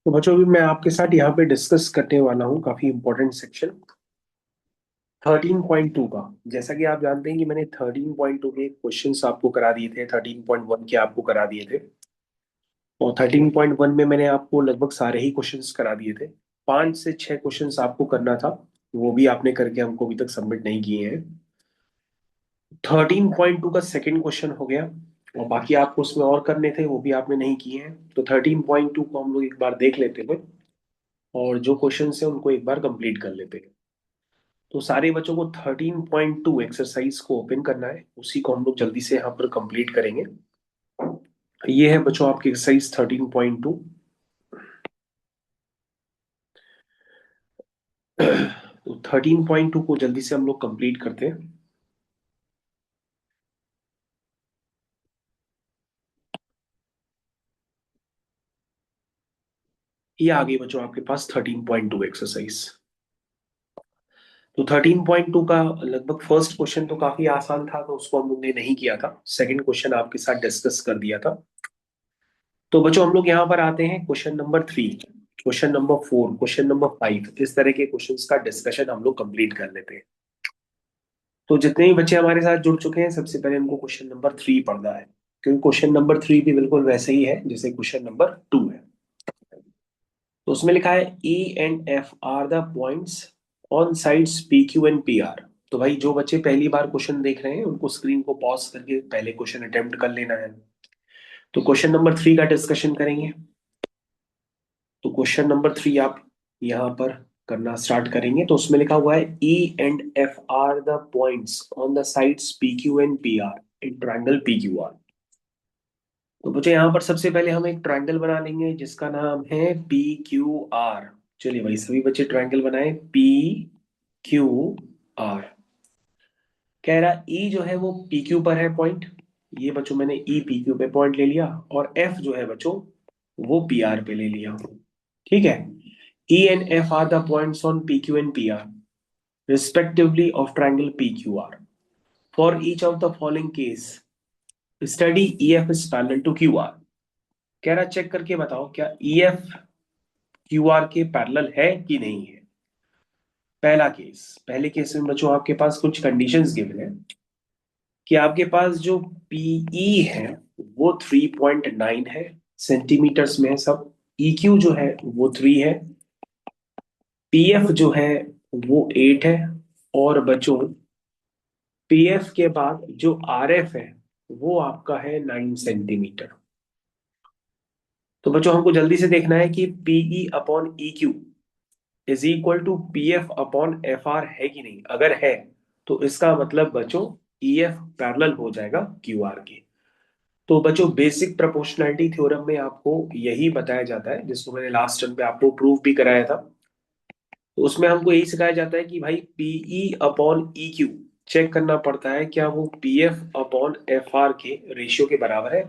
तो बच्चों अभी मैं आपके साथ यहाँ पे डिस्कस करने वाला हूँ काफी इंपॉर्टेंट सेक्शन 13.2 का। जैसा कि आप जानते हैं कि मैंने 13.2 के क्वेश्चंस आपको करा दिए थे, 13.1 के आपको करा दिए थे, और 13.1 में मैंने आपको लगभग सारे ही क्वेश्चंस करा दिए थे। 5 से 6 क्वेश्चंस आपको करना था, वो भी आपने करके हमको अभी तक सबमिट नहीं किए हैं। 13.2 का सेकंड क्वेश्चन हो गया, और बाकी आपको उसमें और करने थे, वो भी आपने नहीं किए हैं। तो 13.2 को हम लोग एक बार देख लेते हैं, और जो क्वेश्चन है उनको एक बार कंप्लीट कर लेते हैं। तो सारे बच्चों को 13.2 एक्सरसाइज को ओपन करना है, उसी को हम लोग जल्दी से यहाँ पर कंप्लीट करेंगे। ये है बच्चों आपकी एक्सरसाइज 13.2। तो 13.2 को जल्दी से हम लोग कंप्लीट करते हैं। ये आ गई बच्चों आपके पास 13.2 एक्सरसाइज। तो 13.2 का लगभग फर्स्ट क्वेश्चन तो काफी आसान था, तो उसको हम लोग ने नहीं किया था। सेकंड क्वेश्चन आपके साथ डिस्कस कर दिया था। तो बच्चों हम लोग यहाँ पर आते हैं question number 3, question number 4, question number 5। इस तरह के क्वेश्चंस का डिस्कशन हम लोग कंप्लीट कर लेते हैं। तो जितने भी बच्चे हमारे साथ जुड़ चुके हैं, सबसे पहले उनको क्वेश्चन नंबर 3 पढ़ना है, क्योंकि क्वेश्चन नंबर 3 भी बिल्कुल वैसे ही है जैसे क्वेश्चन नंबर 2 है। तो उसमें लिखा है E and F are the points on sides P Q and P are. तो भाई जो बच्चे पहली बार क्वेश्चन देख रहे हैं, उनको स्क्रीन को पॉज करके पहले क्वेश्चन अटेम्प्ट कर लेना है। तो क्वेश्चन नंबर 3 का डिस्कशन करेंगे। तो क्वेश्चन नंबर 3 आप यहाँ पर करना स्टार्ट करेंगे। तो उसमें लिखा हुआ है E and F are the points on the sides P Q and P R in triangle P Q R. तो बच्चे यहाँ पर सबसे पहले हम एक ट्राइंगल बना लेंगे जिसका नाम है पी क्यू आर। चलिए भाई सभी बच्चे ट्राइंगल बनाए पी क्यू आर। कह रहा ई जो है वो पी क्यू पर है पॉइंट। ये बच्चों मैंने ई पी क्यू पे पॉइंट ले लिया, और एफ जो है बच्चों वो पी आर पे ले लिया। ठीक है। E and F are the points on PQ and PR, respectively, of triangle PQR. For each of the following case, study EF is parallel to QR. कह रहा चेक करके बताओ क्या EF QR के पैरेलल है कि नहीं है। पहला केस, पहले केस में बच्चों आपके पास कुछ कंडीशंस गिवन है कि आपके पास जो PE है वो 3.9 है, सेंटीमीटर्स में है सब। EQ जो है वो 3 है, PF जो है वो 8 है, और बच्चों पीएफ के बाद जो आरएफ है वो आपका है 9 सेंटीमीटर। तो बच्चों हमको जल्दी से देखना है कि PE upon E Q is equal to P F upon F R है कि नहीं। अगर है तो इसका मतलब बच्चों ई एफ पैरेलल हो जाएगा क्यू आर के। तो बच्चों बेसिक प्रोपोर्शनैलिटी थ्योरम में आपको यही बताया जाता है, जिसको मैंने लास्ट टर्म पे आपको प्रूव भी कराया था। तो उसमें हमको यही सिखाया जाता है कि भाई PE upon E Q check करना पड़ता है क्या वो P F upon F R के रेशियो के बराबर है।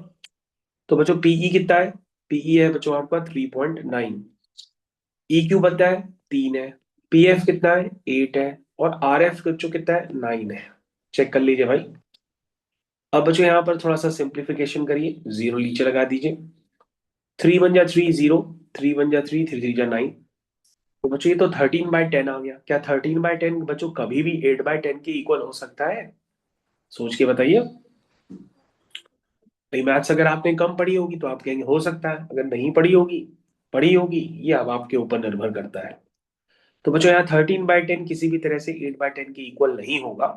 तो बच्चों पीई कितना है, पीई है बच्चों आपका 3.9, ई क्यू बता है 3 है, पी एफ कितना है 8 है, और आर एफ बच्चों कितना है 9 है। चेक कर लीजिए भाई। अब बच्चों यहाँ पर थोड़ा सा सिंप्लीफिकेशन करिए, जीरो नीचे लगा दीजिए। 3 1 जा 3 0, 3 1 जा 3, 3 3 जा 9। तो बच्चों ये तो 13/10 आ गया। क्या 13/10 बच्चों कभी भी 8/10 के इक्वल हो सकता है? सोच के बताइए। नहीं, मैथ्स अगर आपने कम पढ़ी होगी तो आप कहेंगे हो सकता है, अगर नहीं पढ़ी होगी, ये अब आपके ऊपर निर्भर करता है। तो बच्चों यहाँ 13/10 किसी भी तरह से 8/10 के इक्वल नहीं होगा।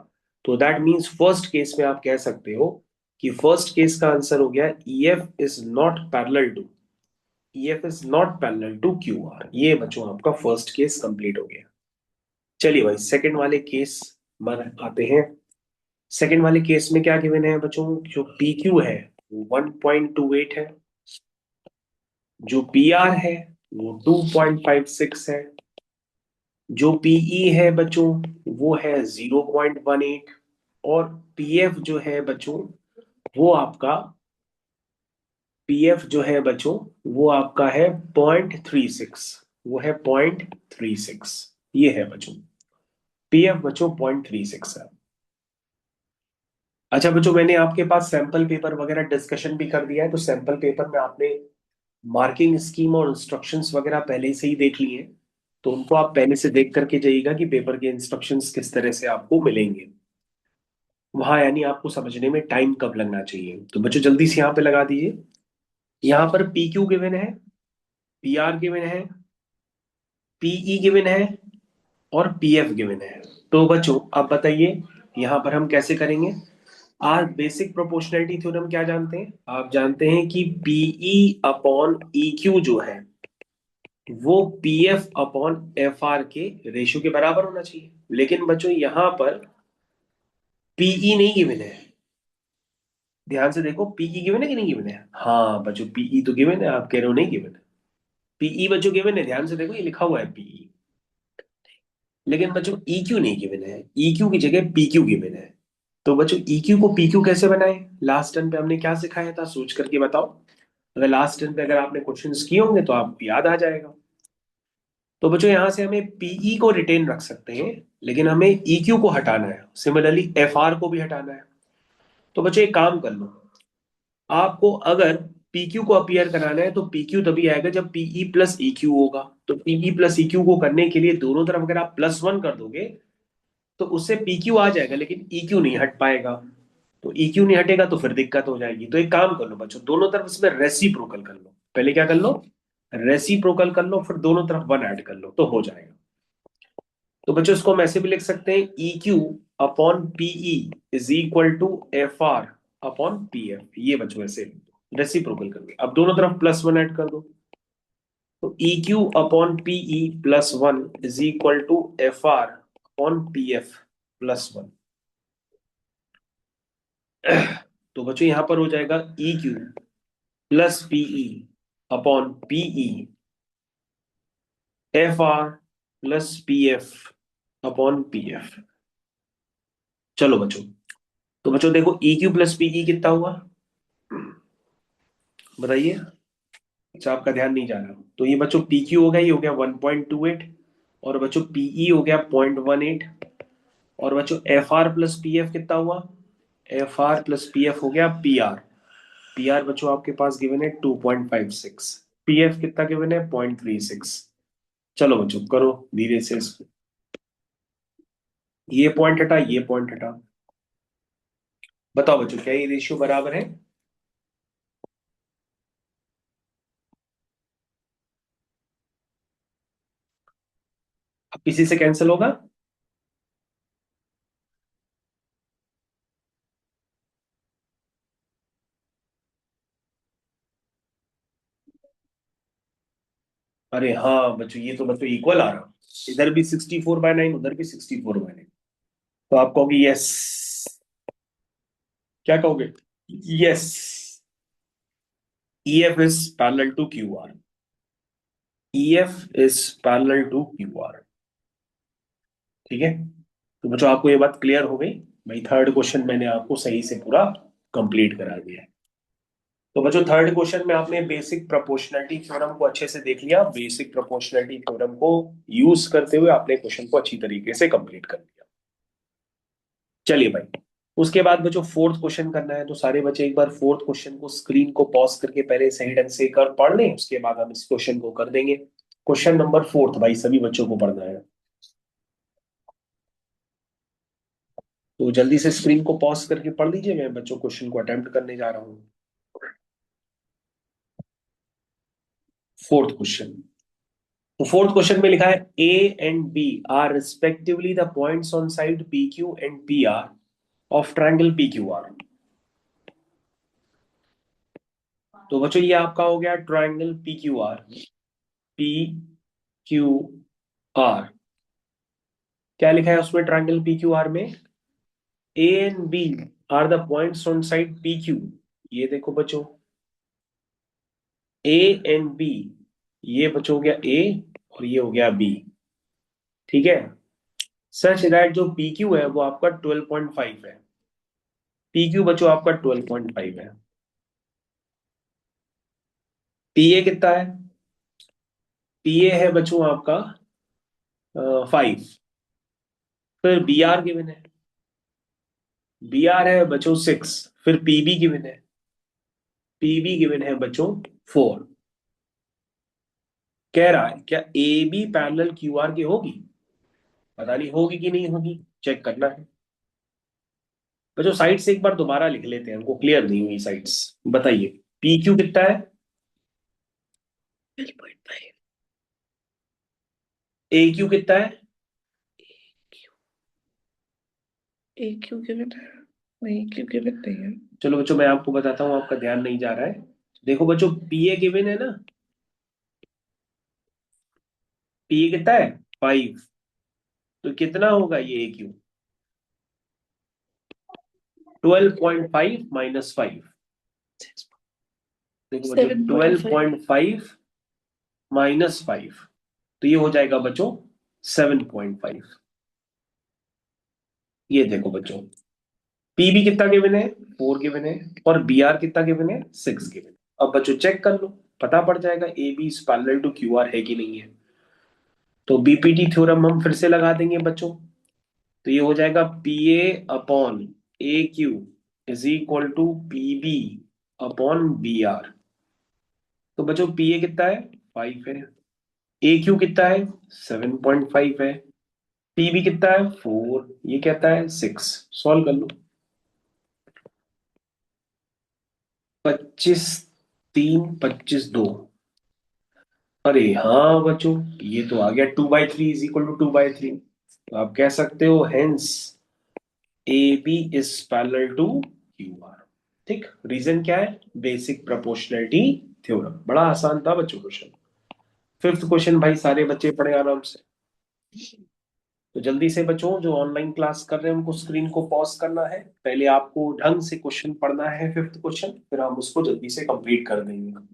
तो दैट मीन्स फर्स्ट केस में आप कह सकते हो कि फर्स्ट केस का आंसर हो गया E F is not parallel to, E F is not parallel to Q R. ये बच्चों आपका फर्स्ट केस कंप्लीट हो गया। चलिए भाई सेकंड वाले केस पर आते हैं। सेकंड वाले केस में क्या गिवन है बच्चों, जो पी क्यू है वो 1.28 है, जो पी आर है वो 2.56 है, जो पीई है बच्चों वो है 0.18, और पीएफ जो है बच्चों वो आपका पीएफ जो है बच्चों वो आपका है 0.36, वो है 0.36। ये है बच्चों पीएफ बच्चों 0.36 है। अच्छा बच्चों मैंने आपके पास सैंपल पेपर वगैरह डिस्कशन भी कर दिया है, तो सैंपल पेपर में आपने मार्किंग स्कीम और इंस्ट्रक्शंस वगैरह पहले से ही देख लिए हैं, तो उनको आप पहले से देख करके जाइएगा कि पेपर के इंस्ट्रक्शंस किस तरह से आपको मिलेंगे वहां, यानी आपको समझने में टाइम कब लगना चाहिए। तो बच्चों जल्दी से यहाँ पे लगा दीजिए। यहाँ पर पी क्यू गिवन है, पी आर गिवन है, पीई गिवन है और पीएफ गिवन है। तो बच्चों आप बताइए यहाँ पर हम कैसे करेंगे। आज बेसिक प्रोपोर्शनैलिटी थ्योरम क्या जानते हैं, आप जानते हैं कि पीई अपॉन ई क्यू जो है वो पीएफ अपॉन एफ आर के रेशियो के बराबर होना चाहिए। लेकिन बच्चों यहां पर पीई नहीं गिवन है, ध्यान से देखो पीई गिवन है कि नहीं गिवन है। हाँ बच्चों पीई तो गिवन है, आप कह रहे हो नहीं गिवन है। पीई बच्चों गिवन है, ध्यान से देखो ये लिखा हुआ है पीई। लेकिन बच्चों ई क्यू नहीं गिवन है, ई क्यू की जगह पी क्यू गिवन है। तो बच्चों ई क्यू को पी क्यू कैसे बनाए, लास्ट टर्म पे हमने क्या सिखाया था सोच करके बताओ। अगर लास्ट टर्म पे अगर आपने क्वेश्चंस किए होंगे तो आपको याद आ जाएगा। तो बच्चों यहां से हमें पीई को रिटेन रख सकते हैं, लेकिन हमें ईक्यू को हटाना है, सिमिलरली एफआर को भी हटाना है। तो बच्चों एक काम कर लो, आपको अगर पीक्यू को अपीयर कराना है तो पीक्यू तभी आएगा जब पीई प्लस ईक्यू होगा। तो पीई प्लस ईक्यू को करने के लिए दोनों तरफ अगर आप +1 कर दोगे तो उससे पीक्यू आ जाएगा, लेकिन ईक्यू नहीं हट पाएगा। तो ईक्यू नहीं हटेगा तो फिर दिक्कत हो जाएगी। तो एक काम कर लो बच्चों, दोनों तरफ इसमें रेसिप्रोकल कर लो। पहले क्या कर लो, रेसिप्रोकल कर लो, फिर दोनों तरफ 1 ऐड कर लो तो हो जाएगा। तो बच्चों इसको हम ऐसे भी लिख सकते हैं, E Q upon PE is equal to F R upon P F. ये बच्चों ऐसे रेसिप्रोकल करके अब दोनों तरफ +1 ऐड कर दो। तो E Q upon PE +1 is equal to F R upon P F +1। तो बच्चों यहां पर हो जाएगा E Q plus PE upon PE F R plus P F upon P F. चलो बच्चों, तो बच्चों देखो ई क्यू प्लस पीई कितना हुआ बताइए। अच्छा आपका ध्यान नहीं जा रहा, तो ये बच्चों पी क्यू हो गया, ये हो गया 1.28, और बच्चों पीई हो गया 0.18, और बच्चों F R plus P F कितना हुआ, F R plus P F हो गया पी आर। पी आर बच्चों आपके पास गिवन है 2.56, पी एफ कितना गिवन है 0.36। चलो बच्चों करो धीरे से इसको, ये पॉइंट हटा ये पॉइंट हटा, बताओ बच्चों क्या ये रेशियो बराबर है। अब किसी से कैंसिल होगा, अरे हाँ बच्चों ये तो बच्चों इक्वल आ रहा, इधर भी 64/9 उधर भी 64/9। तो आप कहोगे यस, क्या कहोगे, yes, EF is parallel to QR, EF is parallel to QR। ठीक है, तो बच्चों आपको ये बात क्लियर हो गई भाई, थर्ड क्वेश्चन मैंने आपको सही से पूरा कंप्लीट करा दिया है। तो बच्चों थर्ड क्वेश्चन में आपने बेसिक प्रोपोर्शनैलिटी थ्योरम को अच्छे से देख लिया, बेसिक प्रोपोर्शनैलिटी थ्योरम को यूज करते हुए आपने क्वेश्चन को अच्छी तरीके से कंप्लीट कर लिया। चलिए भाई, उसके बाद बच्चों फोर्थ क्वेश्चन करना है, तो सारे बच्चे एक बार फोर्थ क्वेश्चन को स्क्रीन को पॉज करके पहले सही ढंग से कर पढ़ लें, उसके बाद हम इस क्वेश्चन को कर देंगे। क्वेश्चन नंबर फोर्थ भाई सभी बच्चों को पढ़ना है, तो जल्दी से स्क्रीन को पॉज करके पढ़ लीजिए, मैं बच्चों क्वेश्चन को अटेम्प्ट करने जा रहा हूँ। फोर्थ क्वेश्चन, तो फोर्थ क्वेश्चन में लिखा है A and B are respectively the points on side P Q and P R of triangle P Q R. तो बच्चों ये आपका हो गया triangle P Q R, P Q R. क्या लिखा है उसमें ट्राइंगल पी क्यू आर में, A and B are the points on side P Q. ये देखो बच्चों ए एंड बी, ये बच्चों हो गया ए और ये हो गया बी। ठीक है, सच दैट जो पी क्यू है वो आपका 12.5 है, पी क्यू बच्चों आपका 12.5 है। पी ए कितना है, पी ए है बच्चों आपका 5। फिर बी आर गिवन है, बी आर है बच्चों 6। फिर पी बी गिवन है, पी बी गिवन है बच्चों 4। कह रहा है क्या A B parallel Q R की होगी? पता नहीं होगी कि नहीं होगी, चेक करना है। तो जो साइड्स एक बार दोबारा लिख लेते हैं, उनको क्लियर नहीं हुई साइड्स। बताइए पी क्यू कितना है? 12.5। ए क्यू कितना है? ए क्यू गिवन है? नहीं, क्यू गिवन नहीं है। चलो बच्चों मैं आपको बताता हूँ, आपका ध्यान नहीं जा रहा है। देखो बच्चों पी ए गिवन है ना, पी ए कितना है? 5। तो कितना होगा ये ए क्यू? 12.5 माइनस 5। देखो बच्चों 7.5। 12.5 माइनस 5, तो ये हो जाएगा बच्चों 7.5। ये देखो बच्चों पीबी कितना गिवन है? 4 गिवन है। और बी आर कितना गिवन है? 6 गिवन। अब बच्चों चेक कर लो, पता पड़ जाएगा A B is parallel to Q R है कि नहीं है। तो बीपीटी थ्योरम हम फिर से लगा देंगे बच्चों। तो ये हो जाएगा P A upon A Q is equal to P B upon B R. तो बच्चों पी ए कितना है? 5 है। ए क्यू कितना है? 7.5 है। पीबी कितना है? 4। ये कहता है 6। सॉल्व कर लो। 25 3 25 2। अरे हाँ बच्चों, ये तो आ गया 2/3 इज इक्वल टू 2/3। तो आप कह सकते हो hence A B is parallel to Q R. ठीक, रीजन क्या है? Basic proportionality theorem. बड़ा आसान था बच्चों क्वेश्चन। फिफ्थ क्वेश्चन भाई सारे बच्चे पढ़े आराम से। तो जल्दी से बच्चों जो ऑनलाइन क्लास कर रहे हैं उनको स्क्रीन को पॉज करना है, पहले आपको ढंग से क्वेश्चन पढ़ना है फिफ्थ क्वेश्चन, फिर हम उसको जल्दी से कंप्लीट कर देंगे।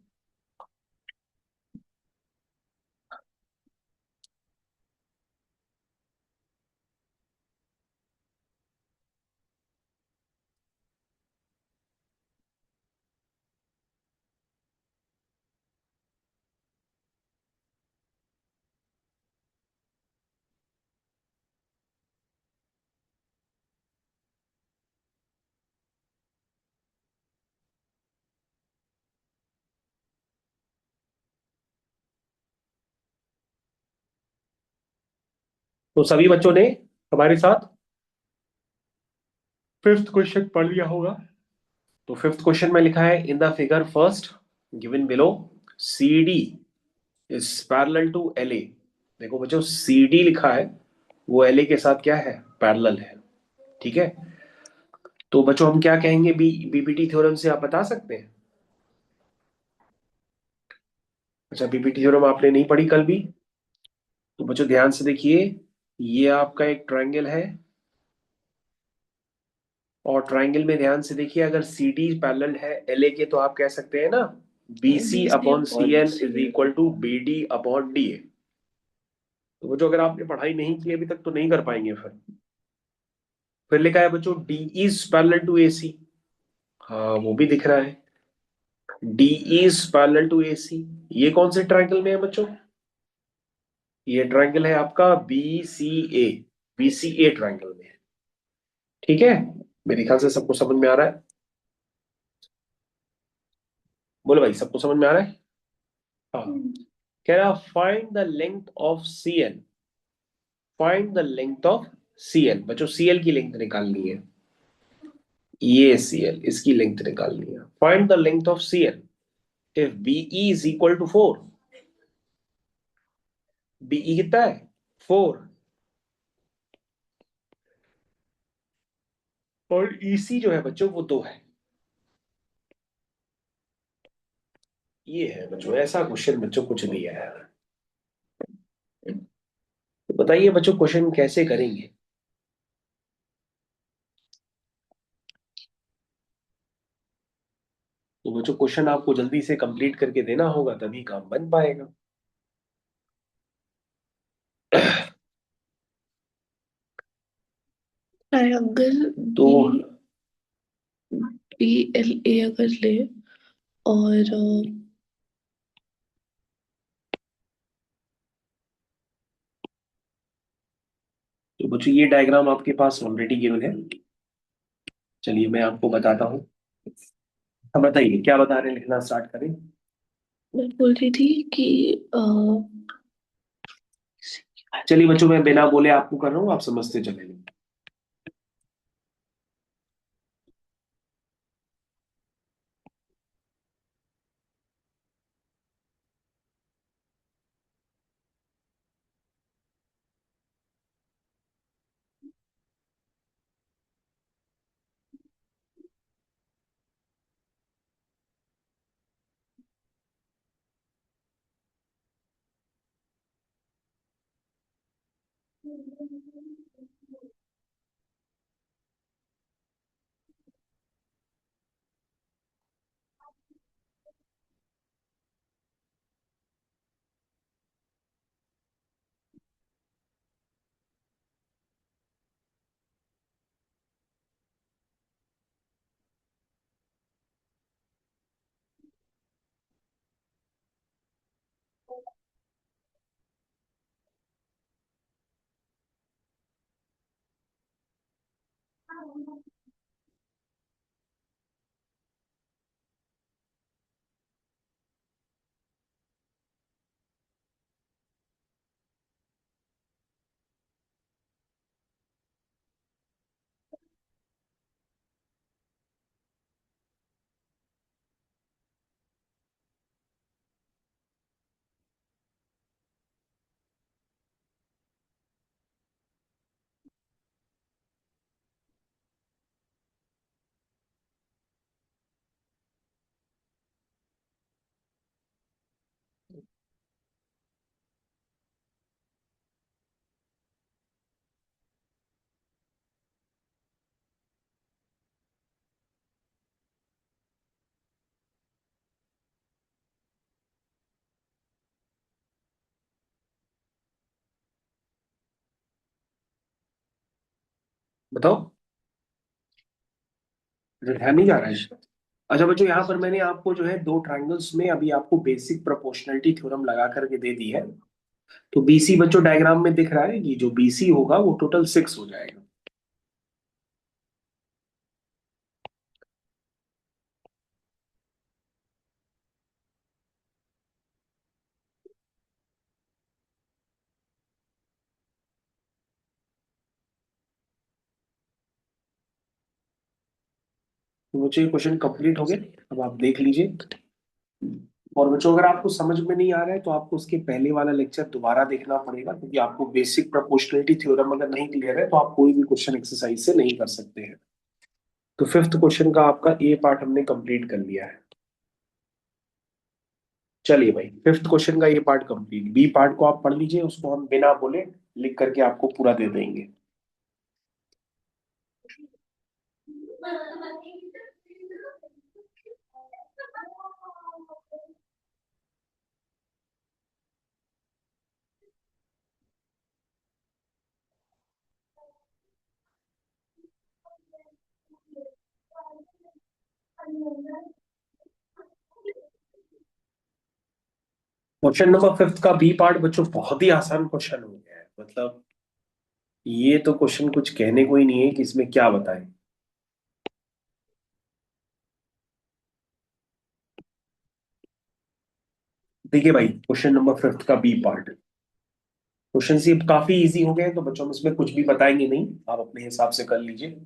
तो सभी बच्चों ने हमारे साथ फिफ्थ क्वेश्चन पढ़ लिया होगा। तो फिफ्थ क्वेश्चन में लिखा है in the figure first given below C D is parallel to L A. देखो बच्चों सी डी लिखा है, वो एल ए के साथ क्या है? पैरेलल है। ठीक है, तो बच्चों हम क्या कहेंगे बीपीटी थ्योरम से, आप बता सकते हैं? अच्छा बीपीटी थ्योरम आपने नहीं पढ़ी कल भी? तो बच्चों ध्यान से देखिए, ये आपका एक ट्रायंगल है, और ट्रायंगल में ध्यान से देखिए अगर सी डी पैरेलल है एल ए के, तो आप कह सकते हैं ना B C B C upon C upon N is C. Equal to B D upon D A. तो वो जो अगर आपने पढ़ाई नहीं की अभी तक तो नहीं कर पाएंगे फिर लिखा है बच्चों डी इज पैरेलल टू ए सी। हाँ वो भी दिख रहा है, डी इज पैरेलल टू ए सी। ये कौन से ट्रायंगल में है बच्चों? ये ट्रायंगल है आपका B C A, B C A triangle में है। ठीक है, मेरे ख्याल से सबको समझ में आ रहा है। बोलो भाई सबको समझ में आ रहा है? हाँ। कह रहा find the length of C L, find the length of C L. बच्चों सी एल की लेंथ निकालनी है, ये सी एल इसकी लेंथ निकालनी है। Find the length of C L if B is equal to 4। B E कितना है? 4। और ईसी जो है बच्चों वो 2 है। ये है बच्चों, ऐसा क्वेश्चन बच्चों कुछ नहीं है। तो बताइए बच्चों क्वेश्चन कैसे करेंगे? तो बच्चों क्वेश्चन आपको जल्दी से कंप्लीट करके देना होगा, तभी काम बन पाएगा। ट्रायंगल तो बी बी एल ए अगर ले, और तो बच्चों ये डायग्राम आपके पास ऑलरेडी गिवन है, चलिए मैं आपको बताता हूँ। अब बताइए क्या बता रहे हैं, लिखना स्टार्ट करें। मैं बोल रही थी कि चलिए बच्चों, मैं बिना बोले आपको कर रहा हूँ, आप समझते चलेंगे। बताओ। अच्छा, ध्यान नहीं जा रहा है। अच्छा बच्चों, यहाँ पर मैंने आपको जो है दो ट्राइंगल्स में अभी आपको बेसिक प्रोपोर्शनलिटी थ्योरम लगा करके दे दी है। तो बीसी बच्चों डायग्राम में दिख रहा है कि जो बीसी होगा वो टोटल 6 हो जाएगा। तो बच्चों ये क्वेश्चन कंप्लीट हो गए। अब आप देख लीजिए। और बच्चों अगर आपको समझ में नहीं आ रहा है तो आपको उसके पहले वाला लेक्चर दोबारा देखना पड़ेगा, क्योंकि आपको बेसिक प्रोपोर्शनलिटी थ्योरम अगर नहीं क्लियर है तो आप कोई भी क्वेश्चन एक्सरसाइज से नहीं कर सकते हैं। तो फिफ्थ क्वेश्चन का आपका ए पार्ट हमने कंप्लीट कर लिया है। चलिए भाई, फिफ्थ क्वेश्चन का ये पार्ट कंप्लीट। बी पार्ट को आप पढ़ लीजिए, उसको हम बिना बोले लिख करके आपको पूरा दे देंगे। क्वेश्चन नंबर फिफ्थ का बी पार्ट बच्चों बहुत ही आसान क्वेश्चन हो गया है। मतलब ये तो क्वेश्चन कुछ कहने को ही नहीं है कि इसमें क्या बताएं। देखिए भाई, क्वेश्चन नंबर फिफ्थ का बी पार्ट। क्वेश्चन सी काफी इजी हो गए हैं, तो बच्चों हम इसमें कुछ भी बताएंगे नहीं, आप अपने हिसाब से कर लीजिए।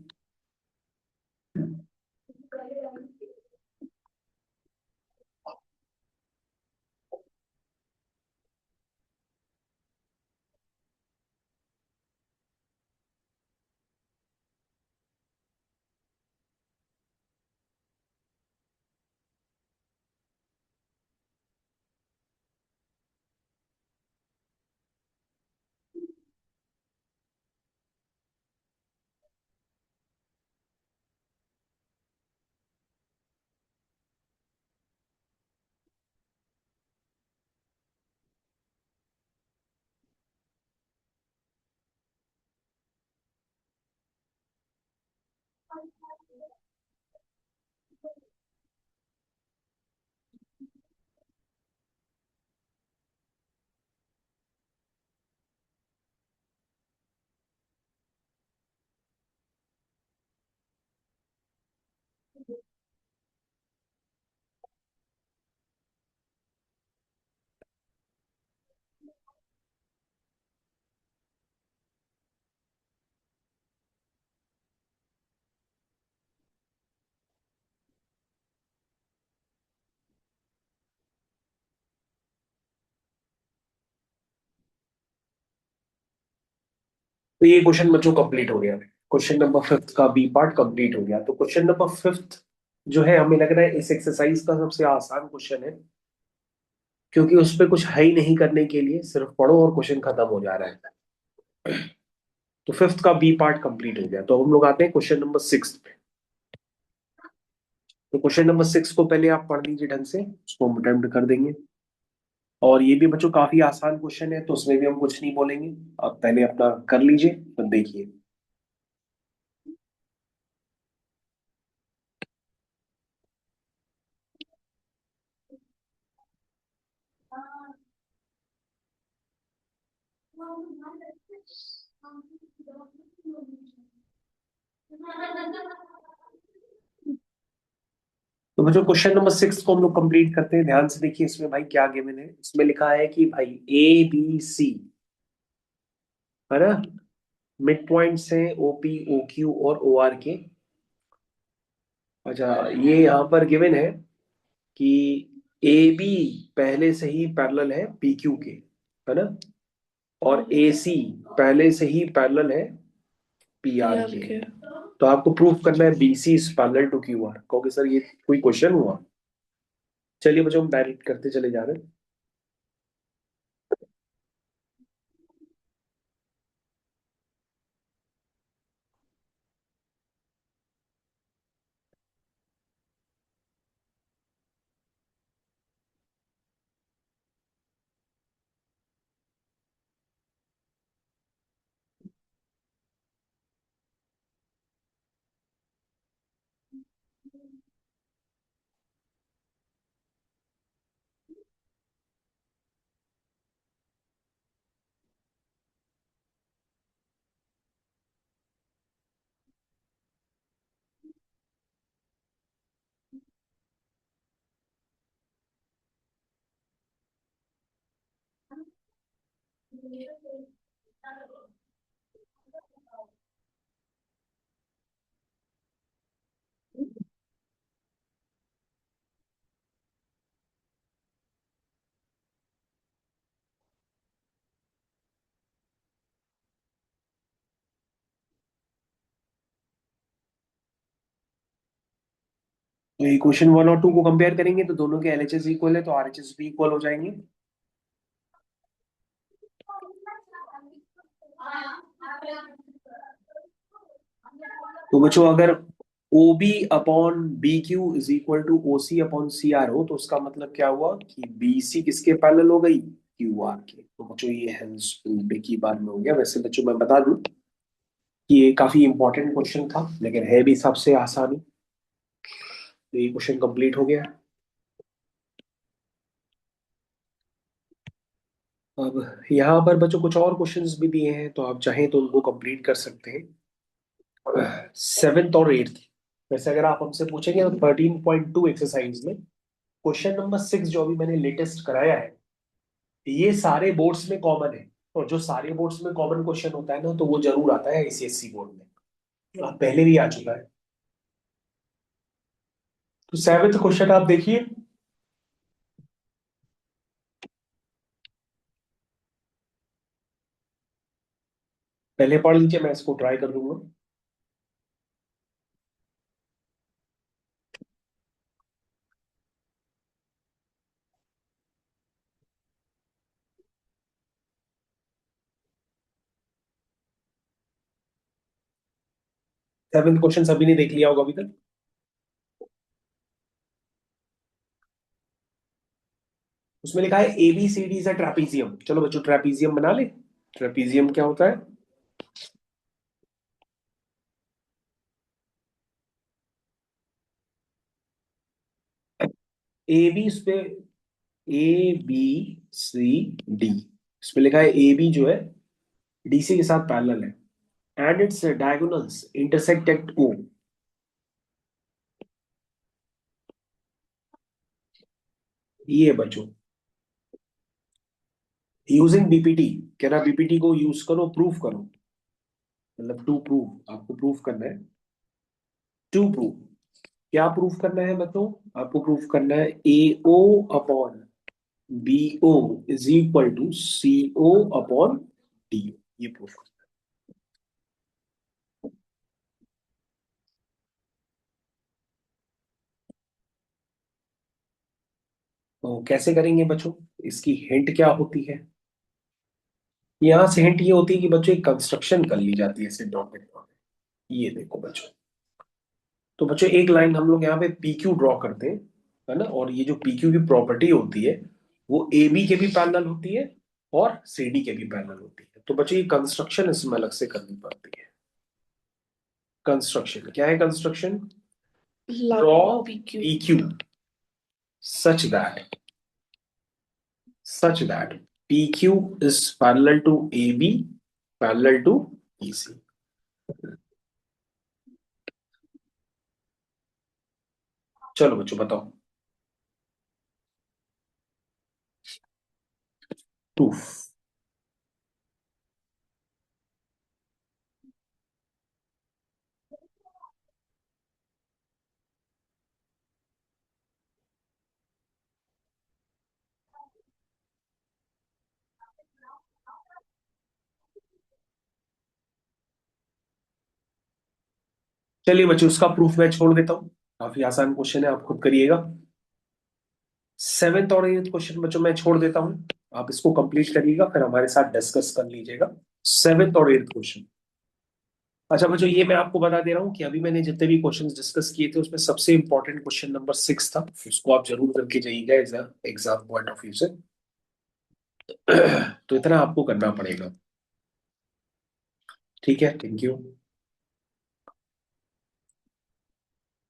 तो ये क्वेश्चन बच्चों कंप्लीट हो गया। क्वेश्चन नंबर फिफ्थ का बी पार्ट कंप्लीट हो गया। तो क्वेश्चन नंबर फिफ्थ जो है, हमें लग रहा है इस एक्सरसाइज का सबसे आसान क्वेश्चन है, क्योंकि उस पर कुछ है ही नहीं करने के लिए, सिर्फ पढ़ो और क्वेश्चन खत्म हो जा रहा है। तो फिफ्थ का बी पार्ट कंप्लीट हो गया। तो हम लोग आते हैं क्वेश्चन नंबर सिक्स पे। तो क्वेश्चन नंबर सिक्स को पहले आप पढ़ लीजिए ढंग से, उसको हम अटेम्प्ट कर देंगे। और ये भी बच्चों काफी आसान क्वेश्चन है, तो उसमें भी हम कुछ नहीं बोलेंगे। आप पहले अपना कर लीजिए, फिर देखिए। तो बच्चों क्वेश्चन नंबर सिक्स को हम लोग कंप्लीट करते हैं। ध्यान से देखिए इसमें भाई क्या गिवन है। इसमें लिखा है कि भाई ABC, है ना, मिड पॉइंट्स हैं OP OQ और OR के। अच्छा, ये यहाँ पर गिवन है कि AB पहले से ही पैरेलल है PQ के, है ना, और AC पहले से ही पैरेलल है PR यार के। के। तो आपको प्रूफ करना है BC is parallel to QR। कहोगे सर ये कोई क्वेश्चन हुआ? चलिए बच्चों, हम डायरेक्ट करते चले जा रहे हैं। तो ये क्वेश्चन वन और टू को कंपेयर करेंगे तो दोनों के LHS इक्वल है, तो RHS भी इक्वल हो जाएंगे। तो बच्चों अगर OB upon BQ is equal to OC upon CR हो, तो उसका मतलब क्या हुआ कि BC किसके पैरेलल हो गई? QR के। तो बच्चों ये हेंस की बार में हो गया। वैसे बच्चों मैं बता दूं कि ये काफी इंपॉर्टेंट क्वेश्चन था, लेकिन है भी सबसे आसानी। तो ये क्वेश्चन कंप्लीट हो गया। अब यहाँ पर बच्चों कुछ और क्वेश्चंस भी दिए हैं, तो आप चाहें तो उनको कंप्लीट कर सकते हैं, सेवेंथ और एट्थ। वैसे अगर आप हमसे पूछेंगे तो 13.2 एक्सरसाइज में क्वेश्चन नंबर सिक्स जो अभी मैंने लेटेस्ट कराया है, ये सारे बोर्ड्स में कॉमन है। और जो सारे बोर्ड्स में कॉमन क्वेश्चन होता है ना, तो वो जरूर आता है ICSE बोर्ड में। पहले भी आ चुका है। तो सेवेंथ क्वेश्चन आप देखिए, पहले पढ़ लीजिए, मैं इसको ट्राई कर दूंगा। सेवेंथ क्वेश्चन सभी ने देख लिया होगा अभी तक। उसमें लिखा है ABCD इज अ ट्रापीजियम। चलो बच्चों ट्रापीजियम बना ले। ट्रापीजियम क्या होता है? ए बी इस पे, ABCD, इसमें लिखा है AB जो है DC के साथ पैरेलल है and it's diagonals intersect at O। ये बच्चों यूजिंग BPT, कह रहा BPT को यूज करो, प्रूफ करो। मतलब टू प्रूव, आपको प्रूफ करना है। टू प्रूव, क्या प्रूफ करना है बच्चों? आपको प्रूफ करना है AO upon BO is equal to CO upon DO। ये प्रूफ। तो कैसे करेंगे बच्चों, इसकी हिंट क्या होती है? यहाँ से हिंट ये होती है कि बच्चों एक कंस्ट्रक्शन कर ली जाती है इसे डॉटेड में। ये देखो बच्चों, तो बच्चों एक लाइन हम लोग यहाँ पे पी क्यू ड्रॉ करते हैं, है ना, और ये जो पी क्यू की प्रॉपर्टी होती है वो ए बी के भी पैरेलल होती है और सी डी के भी पैरेलल होती है। तो बच्चों ये कंस्ट्रक्शन इसमें अलग से करनी पड़ती है। कंस्ट्रक्शन क्या है? Construction draw log P Q. P Q such that PQ is parallel to AB, parallel to EC। चलो बच्चों बताओ प्रूफ। चलिए बच्चों उसका प्रूफ मैं छोड़ देता हूँ, काफी आसान क्वेश्चन है, आप खुद करिएगा। सेवेंथ और एथ क्वेश्चन बच्चों मैं छोड़ देता हूँ, आप इसको कंप्लीट करिएगा फिर हमारे साथ डिस्कस कर लीजिएगा। सेवेंथ और एथ क्वेश्चन। अच्छा बच्चों ये मैं आपको बता दे रहा हूँ कि अभी मैंने जितने भी क्वेश्चंस डिस्कस किए थे उसमें सबसे इंपॉर्टेंट क्वेश्चन नंबर 6 था, उसको आप जरूर करके जाइएगा एग्जाम पॉइंट ऑफ व्यू से। तो इतना आपको करना पड़ेगा। ठीक है, थैंक यू।